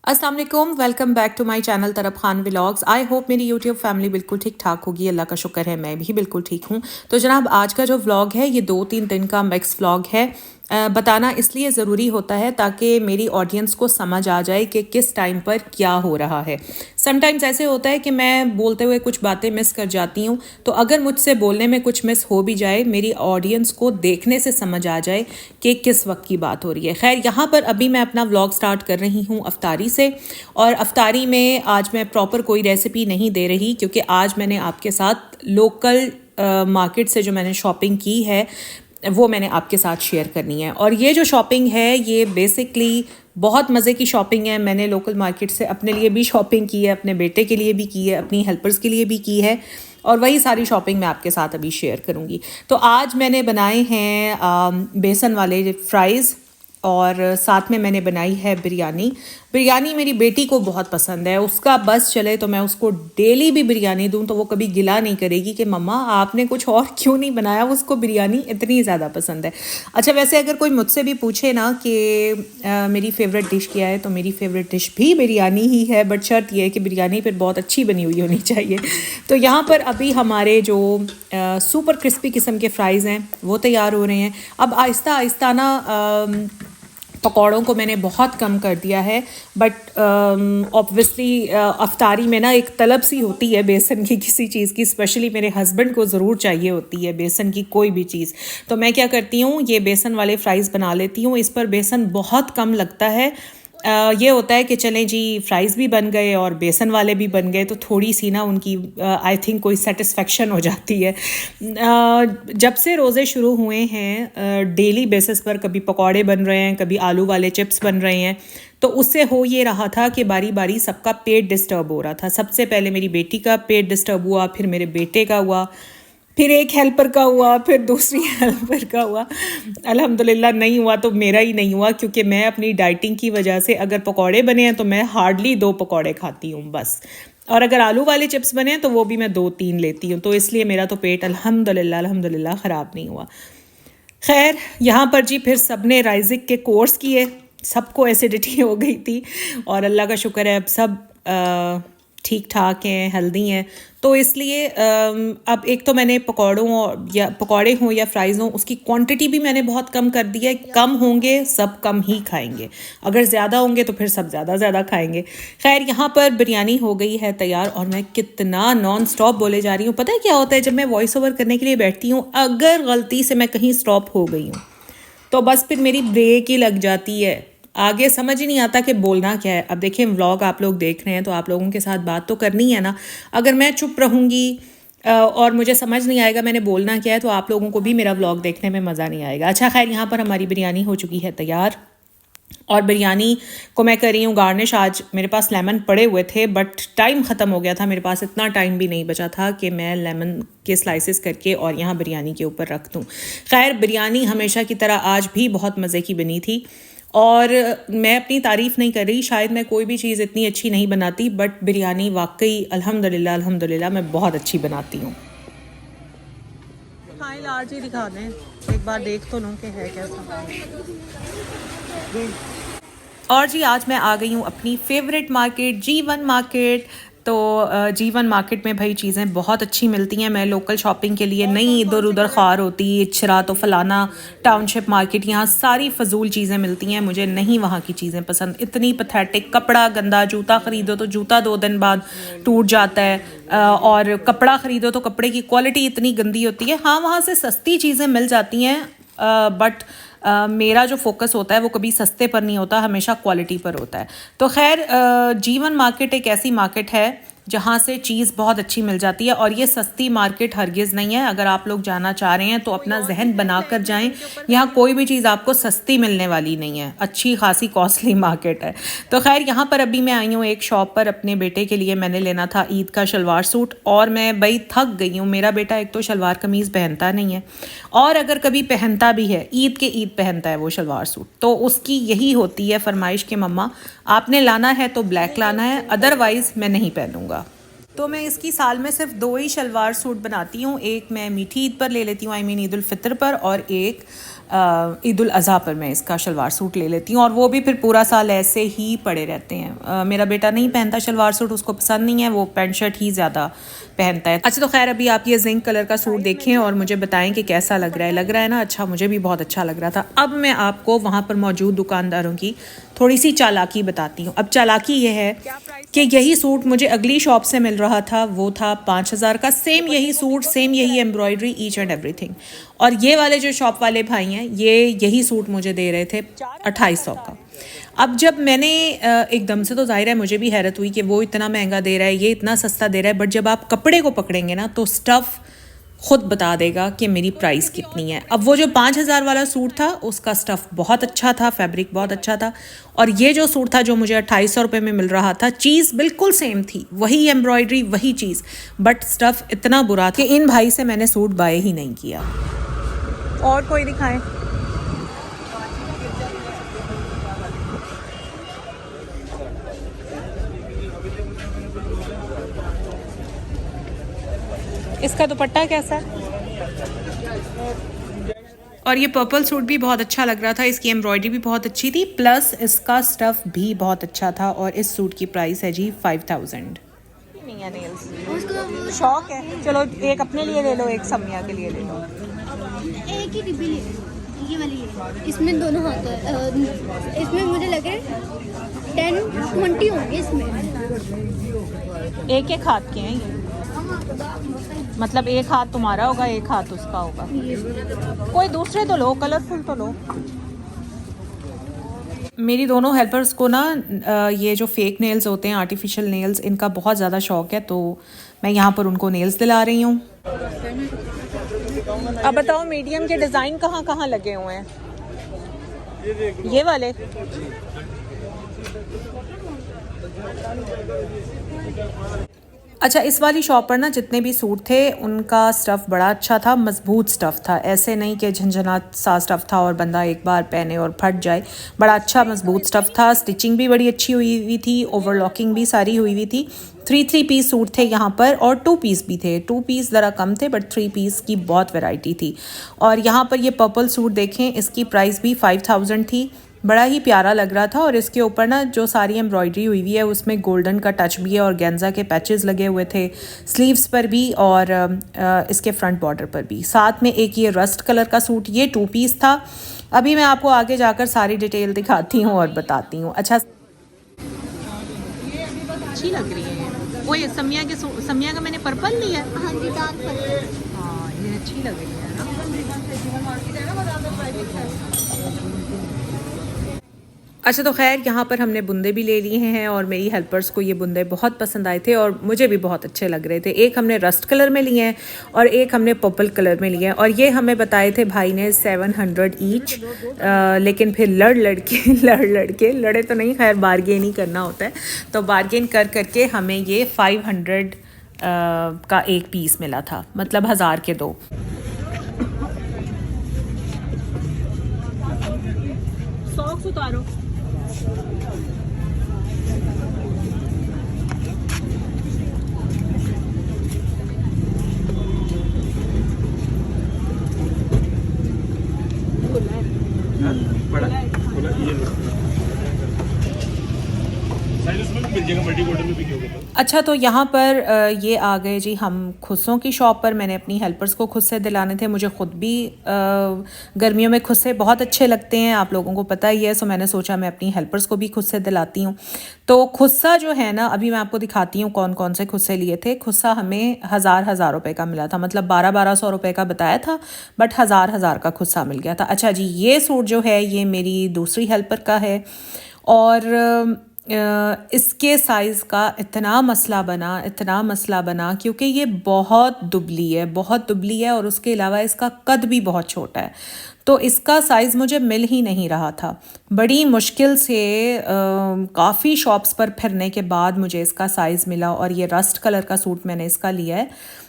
अस्सलाम वालेकुम, welcome back to my channel Taraf Khan vlogs. I hope मेरी यूट्यूब फैमिली बिल्कुल ठीक ठाक होगी, अल्लाह का शुक्र है मैं भी बिल्कुल ठीक हूँ। तो जनाब आज का जो व्लॉग है ये 2-3 दिन का मिक्स व्लॉग है। बताना इसलिए ज़रूरी होता है ताकि मेरी ऑडियंस को समझ आ जाए कि किस टाइम पर क्या हो रहा है। समटाइम्स ऐसे होता है कि मैं बोलते हुए कुछ बातें मिस कर जाती हूँ, तो अगर मुझसे बोलने में कुछ मिस हो भी जाए, मेरी ऑडियंस को देखने से समझ आ जाए कि किस वक्त की बात हो रही है। खैर, यहाँ पर अभी मैं अपना व्लॉग स्टार्ट कर रही हूँ अफ्तारी से, और अफ्तारी में आज मैं प्रॉपर कोई रेसिपी नहीं दे रही, क्योंकि आज मैंने आपके साथ लोकल मार्केट से जो मैंने शॉपिंग की है वो मैंने आपके साथ शेयर करनी है। और ये जो शॉपिंग है ये बेसिकली बहुत मज़े की शॉपिंग है। मैंने लोकल मार्केट से अपने लिए भी शॉपिंग की है, अपने बेटे के लिए भी की है, अपनी हेल्पर्स के लिए भी की है, और वही सारी शॉपिंग मैं आपके साथ अभी शेयर करूँगी। तो आज मैंने बनाए हैं बेसन वाले फ्राइज़, और साथ में मैंने बनाई है बिरयानी। बिरयानी मेरी बेटी को बहुत पसंद है, उसका बस चले तो मैं उसको डेली भी बिरयानी दूं तो वो कभी गिला नहीं करेगी कि मम्मा आपने कुछ और क्यों नहीं बनाया, उसको बिरयानी इतनी ज़्यादा पसंद है। अच्छा, वैसे अगर कोई मुझसे भी पूछे ना कि मेरी फ़ेवरेट डिश क्या है, तो मेरी फ़ेवरेट डिश भी बिरयानी ही है, बट शर्त यह है कि बिरयानी फिर बहुत अच्छी बनी हुई होनी चाहिए। तो यहाँ पर अभी हमारे जो सुपर क्रिस्पी किस्म के फ़्राइज़ हैं वो तैयार हो रहे हैं। अब आहिस्ता आहिस्ता ना पकौड़ों को मैंने बहुत कम कर दिया है, बट ऑब्वियसली अफ्तारी में ना एक तलब सी होती है बेसन की किसी चीज़ की, स्पेशली मेरे हस्बैंड को ज़रूर चाहिए होती है बेसन की कोई भी चीज़। तो मैं क्या करती हूँ, ये बेसन वाले फ्राइज़ बना लेती हूँ। इस पर बेसन बहुत कम लगता है। ये होता है कि चलें जी, फ्राइज़ भी बन गए और बेसन वाले भी बन गए, तो थोड़ी सी ना उनकी आई थिंक कोई सेटिस्फेक्शन हो जाती है। जब से रोज़े शुरू हुए हैं डेली बेसिस पर कभी पकौड़े बन रहे हैं, कभी आलू वाले चिप्स बन रहे हैं, तो उससे हो ये रहा था कि बारी बारी सबका पेट डिस्टर्ब हो रहा था। सबसे पहले मेरी बेटी का पेट डिस्टर्ब हुआ, फिर मेरे बेटे का हुआ, फिर एक हेल्पर का हुआ, फिर दूसरी हेल्पर का हुआ। अल्हम्दुलिल्लाह नहीं हुआ तो मेरा ही नहीं हुआ, क्योंकि मैं अपनी डाइटिंग की वजह से अगर पकौड़े बने हैं तो मैं हार्डली 2 पकौड़े खाती हूँ बस, और अगर आलू वाले चिप्स बने हैं तो वो भी मैं 2-3 लेती हूँ। तो इसलिए मेरा तो पेट अल्हम्दुलिल्लाह ख़राब नहीं हुआ। खैर, यहाँ पर जी फिर सब ने राइजिक के कोर्स किए, सबको एसिडिटी हो गई थी, और अल्लाह का शुक्र है अब सब ठीक ठाक हैं, हेल्दी हैं। तो इसलिए अब एक तो मैंने पकौड़े हों या फ्राइज़ हों, उसकी क्वांटिटी भी मैंने बहुत कम कर दी है। कम होंगे सब कम ही खाएंगे, अगर ज़्यादा होंगे तो फिर सब ज़्यादा खाएंगे। खैर, यहाँ पर बिरयानी हो गई है तैयार, और मैं कितना नॉन स्टॉप बोले जा रही हूँ। पता है क्या होता है, जब मैं वॉइस ओवर करने के लिए बैठती हूँ, अगर गलती से मैं कहीं स्टॉप हो गई हूँ तो बस फिर मेरी ब्रेक ही लग जाती है, आगे समझ ही नहीं आता कि बोलना क्या है। अब देखिए, व्लॉग आप लोग देख रहे हैं तो आप लोगों के साथ बात तो करनी है ना। अगर मैं चुप रहूँगी और मुझे समझ नहीं आएगा मैंने बोलना क्या है, तो आप लोगों को भी मेरा व्लॉग देखने में मज़ा नहीं आएगा। अच्छा खैर, यहाँ पर हमारी बिरयानी हो चुकी है तैयार, और बिरयानी को मैं कर रही हूँ गार्निश। आज मेरे पास लेमन पड़े हुए थे, बट टाइम ख़त्म हो गया था, मेरे पास इतना टाइम भी नहीं बचा था कि मैं लेमन के स्लाइसेस करके और यहाँ बिरयानी के ऊपर रख दूँ। खैर, बिरयानी हमेशा की तरह आज भी बहुत मज़े की बनी थी, और मैं अपनी तारीफ़ नहीं कर रही, शायद मैं कोई भी चीज़ इतनी अच्छी नहीं बनाती, बट बिरयानी वाकई अल्हम्दुलिल्लाह मैं बहुत अच्छी बनाती हूँ। हाँ, लार्ज ही दिखा दें, एक बार देख तो लूँ कि है कैसा। और जी, आज मैं आ गई हूँ अपनी फेवरेट मार्केट G1 मार्केट। तो G1 मार्केट में भाई चीज़ें बहुत अच्छी मिलती हैं। मैं लोकल शॉपिंग के लिए नहीं इधर उधर ख्वार होती, इच्छरा तो फलाना टाउनशिप मार्केट, यहाँ सारी फजूल चीज़ें मिलती हैं। मुझे नहीं वहाँ की चीज़ें पसंद, इतनी पथेटिक, कपड़ा गंदा, जूता ख़रीदो तो जूता 2 दिन बाद टूट जाता है, और कपड़ा ख़रीदो तो कपड़े की क्वालिटी इतनी गंदी होती है। हाँ, वहाँ से सस्ती चीज़ें मिल जाती हैं, बट मेरा जो फोकस होता है वो कभी सस्ते पर नहीं होता, हमेशा क्वालिटी पर होता है। तो खैर जीवन मार्केट एक ऐसी मार्केट है जहाँ से चीज़ बहुत अच्छी मिल जाती है, और ये सस्ती मार्केट हरगिज़ नहीं है। अगर आप लोग जाना चाह रहे हैं तो अपना जहन बना कर जाएँ, यहाँ कोई भी चीज़ आपको सस्ती मिलने वाली नहीं है, अच्छी खासी कॉस्टली मार्केट है। तो खैर यहाँ पर अभी मैं आई हूँ एक शॉप पर, अपने बेटे के लिए मैंने लेना था ईद का शलवार सूट, और मैं भाई थक गई हूँ। मेरा बेटा एक तो शलवार कमीज़ पहनता नहीं है, और अगर कभी पहनता भी है ईद के ईद पहनता है वो शलवार सूट, तो उसकी यही होती है फरमाइश कि मम्मा आपने लाना है तो ब्लैक लाना है, अदरवाइज़ मैं नहीं पहनूँगा। तो मैं इसकी साल में सिर्फ 2 ही शलवार सूट बनाती हूँ। एक मैं मीठी ईद पर ले लेती हूँ, आई मीन ईद उल फितर पर, और एक ईद उल अज़हा पर मैं इसका शलवार सूट ले लेती हूँ, और वो भी फिर पूरा साल ऐसे ही पड़े रहते हैं। मेरा बेटा नहीं पहनता शलवार सूट, उसको पसंद नहीं है, वो पैंट शर्ट ही ज़्यादा पहनता है। अच्छा तो खैर अभी आप ये जिंक कलर का सूट देखें और मुझे बताएं कि कैसा लग रहा है। लग रहा है ना अच्छा, मुझे भी बहुत अच्छा लग रहा था। अब मैं आपको वहाँ पर मौजूद दुकानदारों की थोड़ी सी चालाकी बताती हूँ। अब चालाकी ये है कि यही सूट मुझे अगली शॉप से मिल रहा था, वो था 5,000 का, सेम यही सूट, सेम यही एम्ब्रॉयडरी, ईच एंड एवरीथिंग। और ये वाले जो शॉप वाले भाई हैं ये यही सूट मुझे दे रहे थे 2,800 का। अब जब मैंने एकदम से तो जाहिर है मुझे भी हैरत हुई कि वो इतना महंगा दे रहा है, ये इतना सस्ता दे रहा है, बट जब आप कपड़े को पकड़ेंगे ना तो स्टफ़ खुद बता देगा कि मेरी प्राइस कितनी है। अब वो जो 5,000 वाला सूट था उसका स्टफ़ बहुत अच्छा था, फैब्रिक बहुत अच्छा था, और ये जो सूट था जो मुझे 2,800 रुपये में मिल रहा था, चीज़ बिल्कुल सेम थी, वही एम्ब्रॉयडरी वही चीज़, बट स्टफ़ इतना बुरा था कि इन भाई से मैंने सूट बाय ही नहीं किया। और कोई दिखाएं? इसका दुपट्टा कैसा है? और ये पर्पल सूट भी बहुत अच्छा लग रहा था, इसकी एम्ब्रॉयडरी भी बहुत अच्छी थी, प्लस इसका स्टफ़ भी बहुत अच्छा था, और इस सूट की प्राइस है जी 5,000। नहीं है नेल्स, शौक है, चलो एक अपने लिए ले लो, एक समिया के लिए ले लो। एक ही डिब्बी ले लो, ये वाली है, इसमें दोनों हाथ है, इसमें मुझे लगे 10-20 होंगे इसमें। एक एक हाथ के हैं ये, मतलब एक हाथ तुम्हारा होगा, एक हाथ उसका होगा। कोई दूसरे तो लो, कलरफुल तो लो। मेरी दोनों हेल्पर्स को ना ये जो फेक नेल्स होते हैं, आर्टिफिशियल नेल्स, इनका बहुत ज़्यादा शौक है, तो मैं यहाँ पर उनको नेल्स दिला रही हूँ। अब बताओ मीडियम के डिज़ाइन कहाँ कहाँ लगे हुए हैं? ये वाले अच्छा, इस वाली शॉप पर ना जितने भी सूट थे उनका स्टफ़ बड़ा अच्छा था, मजबूत स्टफ़ था, ऐसे नहीं कि झंझनात सा स्टफ़ था और बंदा एक बार पहने और फट जाए। बड़ा अच्छा मजबूत स्टफ़ था, स्टिचिंग भी बड़ी अच्छी हुई हुई थी, ओवरलॉकिंग भी सारी हुई हुई थी। 3 पीस सूट थे यहाँ पर, और 2 पीस भी थे। 2 पीस ज़रा कम थे, बट 3 पीस की बहुत वैरायटी थी। और यहाँ पर ये पर्पल सूट देखें, इसकी प्राइस भी 5,000 थी। बड़ा ही प्यारा लग रहा था, और इसके ऊपर ना जो सारी एम्ब्रॉयडरी हुई हुई है उसमें गोल्डन का टच भी है, और गेंजा के पैचेस लगे हुए थे स्लीव्स पर भी और इसके फ्रंट बॉर्डर पर भी। साथ में एक ये रस्ट कलर का सूट, ये 2 पीस था। अभी मैं आपको आगे जाकर सारी डिटेल दिखाती हूँ और बताती हूँ। अच्छा, अच्छी लग रही है वो, ये समिया का मैंने पर्पल लिया। हाँ जी, डार्क पर्पल। हाँ, ये अच्छी लग रही है ना। अच्छा तो खैर यहाँ पर हमने बुंदे भी ले लिए हैं, और मेरी हेल्पर्स को ये बुंदे बहुत पसंद आए थे और मुझे भी बहुत अच्छे लग रहे थे। एक हमने रस्ट कलर में लिए हैं और एक हमने पर्पल कलर में लिए हैं, और ये हमें बताए थे भाई ने 700 ईच। लेकिन फिर लड़े तो नहीं, खैर बारगेन ही करना होता है, तो बारगेन करके हमें ये 500 का एक पीस मिला था, मतलब 1000 के 2। सॉक्स उतारो। अच्छा, तो यहाँ पर ये आ गए जी हम खुस्सों की शॉप पर। मैंने अपनी हेल्पर्स को खुस्से दिलाने थे। मुझे ख़ुद भी गर्मियों में खुस्से बहुत अच्छे लगते हैं, आप लोगों को पता ही है। सो मैंने सोचा मैं अपनी हेल्पर्स को भी खुस्से दिलाती हूँ। तो खुस्सा जो है ना, अभी मैं आपको दिखाती हूँ कौन कौन से खुस्से लिए थे। खुस्सा हमें हज़ार रुपए का मिला था, मतलब 1200 रुपये का बताया था, बट हज़ार का खुस्सा मिल गया था। अच्छा जी, ये सूट जो है ये मेरी दूसरी हेल्पर का है, और इसके साइज़ का इतना मसला बना क्योंकि ये बहुत दुबली है और उसके अलावा इसका कद भी बहुत छोटा है। तो इसका साइज़ मुझे मिल ही नहीं रहा था। बड़ी मुश्किल से काफ़ी शॉप्स पर फिरने के बाद मुझे इसका साइज़ मिला, और ये रस्ट कलर का सूट मैंने इसका लिया है।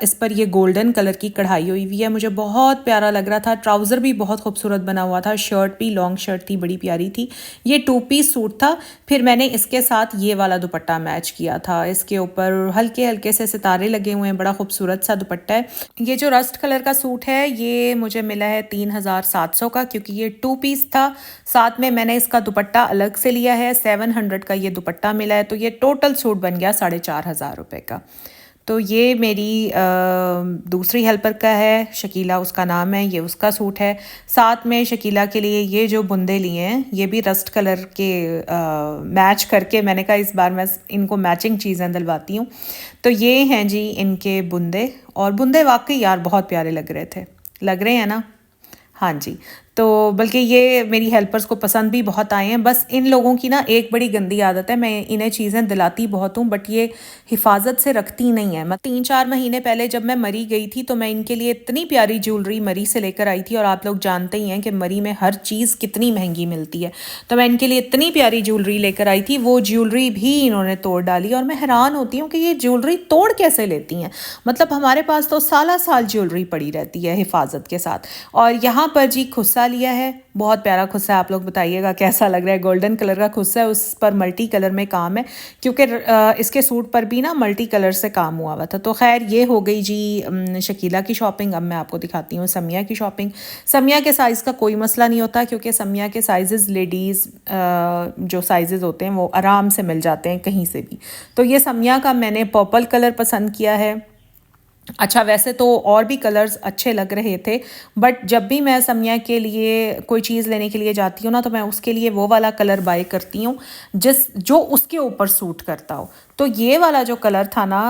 इस पर ये गोल्डन कलर की कढ़ाई हुई है, मुझे बहुत प्यारा लग रहा था। ट्राउज़र भी बहुत खूबसूरत बना हुआ था, शर्ट भी लॉन्ग शर्ट थी, बड़ी प्यारी थी। ये 2 पीस सूट था। फिर मैंने इसके साथ ये वाला दुपट्टा मैच किया था। इसके ऊपर हल्के हल्के से सितारे लगे हुए हैं, बड़ा खूबसूरत सा दुपट्टा है। ये जो रस्ट कलर का सूट है ये मुझे मिला है 3700 का, क्योंकि ये 2 पीस था। साथ में मैंने इसका दुपट्टा अलग से लिया है, 700 का ये दुपट्टा मिला है। तो ये टोटल सूट बन गया 4500 रुपये का। तो ये मेरी दूसरी हेल्पर का है, शकीला उसका नाम है, ये उसका सूट है। साथ में शकीला के लिए ये जो बुंदे लिए हैं ये भी रस्ट कलर के मैच करके, मैंने कहा इस बार मैं इनको मैचिंग चीज़ें दिलवाती हूँ। तो ये हैं जी इनके बुंदे, और बुंदे वाकई यार बहुत प्यारे लग रहे हैं ना। हाँ जी, तो बल्कि ये मेरी हेल्पर्स को पसंद भी बहुत आए हैं। बस इन लोगों की ना एक बड़ी गंदी आदत है, मैं इन्हें चीज़ें दिलाती बहुत हूँ बट ये हिफाजत से रखती नहीं है। मैं 3-4 महीने पहले जब मैं मरी गई थी तो मैं इनके लिए इतनी प्यारी ज्वेलरी मरी से लेकर आई थी, और आप लोग जानते ही हैं कि मरी में हर चीज़ कितनी महंगी मिलती है। तो मैं इनके लिए इतनी प्यारी ज्वेलरी लेकर आई थी, वो ज्वेलरी भी इन्होंने तोड़ डाली। और मैं हैरान होती हूँ कि ये ज्वेलरी तोड़ कैसे लेती हैं। मतलब हमारे पास तो साल ज्वेलरी पड़ी रहती है हिफाजत के साथ। और यहाँ पर जी खुस्सा लिया है, बहुत प्यारा खुस्सा है, आप लोग बताइएगा कैसा लग रहा है। गोल्डन कलर का खुस्सा है, उस पर मल्टी कलर में काम है, क्योंकि इसके सूट पर भी ना मल्टी कलर से काम हुआ था। तो खैर ये हो गई जी शकीला की शॉपिंग। अब मैं आपको दिखाती हूँ समिया की शॉपिंग। समिया के साइज़ का कोई मसला नहीं होता, क्योंकि समिया के साइज़ लेडीज़ जो साइज़ होते हैं वो आराम से मिल जाते हैं कहीं से भी। तो ये समिया का मैंने पर्पल कलर पसंद किया है। अच्छा, वैसे तो और भी कलर्स अच्छे लग रहे थे, बट जब भी मैं समिया के लिए कोई चीज़ लेने के लिए जाती हूँ ना, तो मैं उसके लिए वो वाला कलर बाय करती हूँ जो उसके ऊपर सूट करता हो। तो ये वाला जो कलर था ना,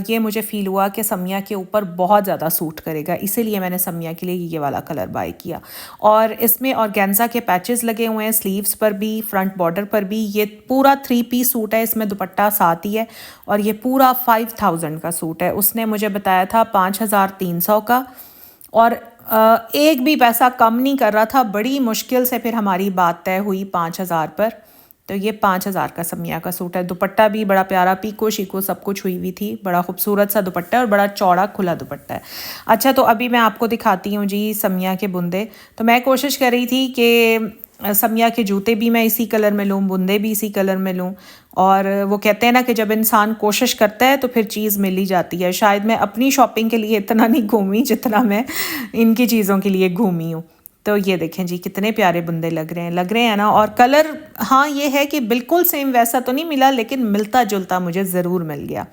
ये मुझे फ़ील हुआ कि समिया के ऊपर बहुत ज़्यादा सूट करेगा, इसीलिए मैंने समिया के लिए ये वाला कलर बाय किया। और इसमें ऑर्गेन्जा के पैचेस लगे हुए हैं, स्लीव्स पर भी, फ्रंट बॉर्डर पर भी। ये पूरा 3 पीस सूट है, इसमें दुपट्टा साथ ही है, और ये पूरा 5000 का सूट है। उसने मुझे बताया था 5300 का, और एक भी पैसा कम नहीं कर रहा था। बड़ी मुश्किल से फिर हमारी बात तय हुई 5000 पर। तो ये 5000 का समिया का सूट है। दुपट्टा भी बड़ा प्यारा, पीको शीको सब कुछ हुई हुई थी, बड़ा खूबसूरत सा दुपट्टा है और बड़ा चौड़ा खुला दुपट्टा है। अच्छा, तो अभी मैं आपको दिखाती हूँ जी समिया के बुंदे। तो मैं कोशिश कर रही थी कि समिया के जूते भी मैं इसी कलर में लूँ, बुंदे भी इसी कलर में लूँ। और वो कहते हैं ना कि जब इंसान कोशिश करता है तो फिर चीज़ मिल ही जाती है। शायद मैं अपनी शॉपिंग के लिए इतना नहीं घूमी जितना मैं इनकी चीज़ों के लिए घूमी हूँ। तो ये देखें जी कितने प्यारे बुंदे लग रहे हैं ना। और कलर, हाँ ये है कि बिल्कुल सेम वैसा तो नहीं मिला, लेकिन मिलता जुलता मुझे ज़रूर मिल गया।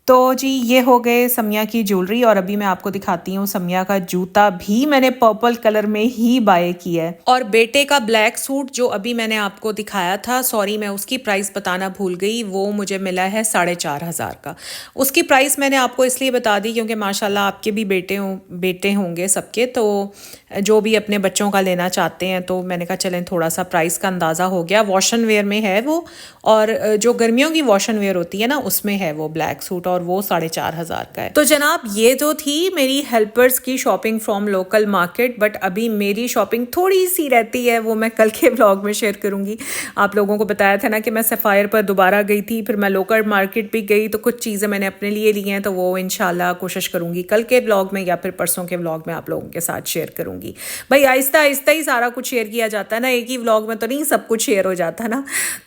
तो जी ये हो गए समिया की ज्वेलरी, और अभी मैं आपको दिखाती हूँ समिया का जूता भी मैंने पर्पल कलर में ही बाय किया है। और बेटे का ब्लैक सूट जो अभी मैंने आपको दिखाया था, सॉरी मैं उसकी प्राइस बताना भूल गई, वो मुझे मिला है 4500 का। उसकी प्राइस मैंने आपको इसलिए बता दी क्योंकि माशाल्लाह आपके भी बेटे होंगे सबके, तो जो भी अपने बच्चों का लेना चाहते हैं, तो मैंने कहा चलें थोड़ा सा प्राइस का अंदाज़ा हो गया। वॉशन वेयर में है वो, और जो गर्मियों की वॉशन वेयर होती है ना उसमें है वो ब्लैक सूट, और वो 4500 का है। तो जनाब ये तो थी मेरी हेल्पर्स की shopping from local market, but अभी मेरी शॉपिंग थोड़ी सी रहती है, वो मैं कल के व्लॉग में शेयर करूंगी। आप लोगों को बताया था ना कि मैं सफ़ायर पर दोबारा गई थी, फिर मैं लोकल मार्केट भी गई, तो कुछ चीज़ें मैंने अपने लिए ली हैं, तो वो इंशाल्लाह कोशिश करूंगी कल के व्लॉग में या फिर परसों के व्लॉग में आप लोगों के साथ शेयर करूंगी। भाई आहिस्ता आहिस्ता ही सारा कुछ शेयर किया जाता है ना, एक ही व्लॉग में तो नहीं सब कुछ शेयर हो जाता ना।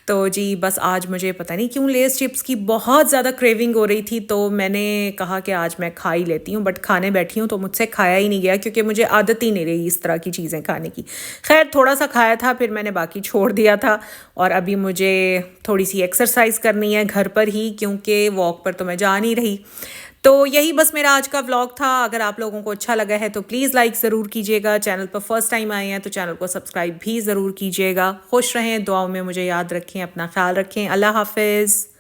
तो जी बस आज मुझे पता नहीं क्यों लेस चिप्स की बहुत ज़्यादा क्रेविंग हो रही थी, तो मैंने कहा कि आज मैं खा ही लेती हूँ, बट खाने बैठी हूँ तो मुझसे खाया ही नहीं गया क्योंकि मुझे आदत ही नहीं रही इस तरह की चीज़ें खाने की। खैर थोड़ा सा खाया था, फिर मैंने बाकी छोड़ दिया था और अभी मुझे थोड़ी सी एक्सरसाइज करनी है घर पर ही, क्योंकि वॉक पर तो मैं जा नहीं रही। तो यही बस मेरा आज का व्लॉग था। अगर आप लोगों को अच्छा लगा है तो प्लीज़ लाइक ज़रूर कीजिएगा। चैनल पर फर्स्ट टाइम आए हैं तो चैनल को सब्सक्राइब भी ज़रूर कीजिएगा। खुश रहें, दुआओं में मुझे याद रखें, अपना ख्याल रखें। अल्लाह हाफिज़।